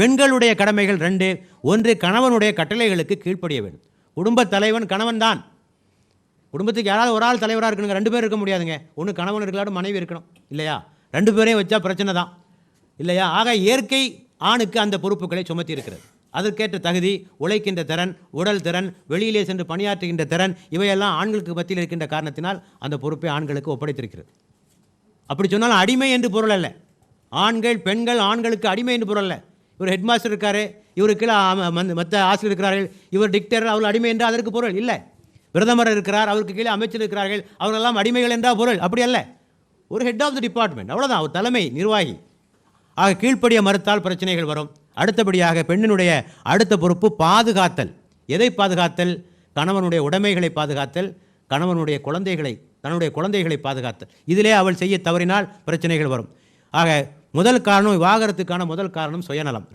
பெண்களுடைய கடமைகள் 2. ஒன்று, கணவனுடைய கட்டளைகளுக்கு கீழ்ப்படிய வேண்டும். குடும்பத் தலைவன் கணவன் தான். குடும்பத்துக்கு யாராவது ஒரு ஆள் தலைவராக இருக்கணுங்க, 2 பேர் இருக்க முடியாதுங்க. ஒன்று கணவன் இருக்கலாடும், மனைவி இருக்கணும் இல்லையா? 2 பேரையும் வச்சா பிரச்சனை தான் இல்லையா? ஆக இயற்கை ஆணுக்கு அந்த பொறுப்புகளை சுமத்தி இருக்கிறது. அதற்கேற்ற தகுதி, உழைக்கின்ற திறன், உடல் திறன், வெளியிலே சென்று பணியாற்றுகின்ற திறன், இவையெல்லாம் ஆண்களுக்கு மத்தியில் இருக்கின்ற காரணத்தினால் அந்த பொறுப்பை ஆண்களுக்கு ஒப்படைத்திருக்கிறது. அப்படி சொன்னாலும் அடிமை என்று பொருள் அல்ல. ஆண்கள் பெண்கள் ஆண்களுக்கு அடிமை என்று பொருள் அல்ல. இவர் ஹெட் மாஸ்டர் இருக்காரு, இவருக்கு மற்ற ஆசிரியர் இருக்கிறார்கள், இவர் டிக்டர், அவர்கள் அடிமை என்றால் அதற்கு பொருள் இல்லை. பிரதமர் இருக்கிறார், அவருக்கு கீழே அமைச்சர் இருக்கிறார்கள், அவர்களெல்லாம் அடிமைகள் என்றால் பொருள் அப்படி அல்ல. ஒரு ஹெட் ஆஃப் தி டிபார்ட்மெண்ட், அவ்வளோதான், ஒரு தலைமை நிர்வாகி. ஆக கீழ்ப்படிய மறுத்தால் பிரச்சனைகள் வரும். அடுத்தபடியாக பெண்ணினுடைய அடுத்த பொறுப்பு பாதுகாத்தல். எதை பாதுகாத்தல்? கணவனுடைய உடைமைகளை பாதுகாத்தல், கணவனுடைய தன்னுடைய குழந்தைகளை பாதுகாத்தல். இதிலே அவள் செய்ய தவறினால் பிரச்சனைகள் வரும். ஆக முதல் காரணம், விவாகரத்துக்கான முதல் காரணம் சுயநலம்.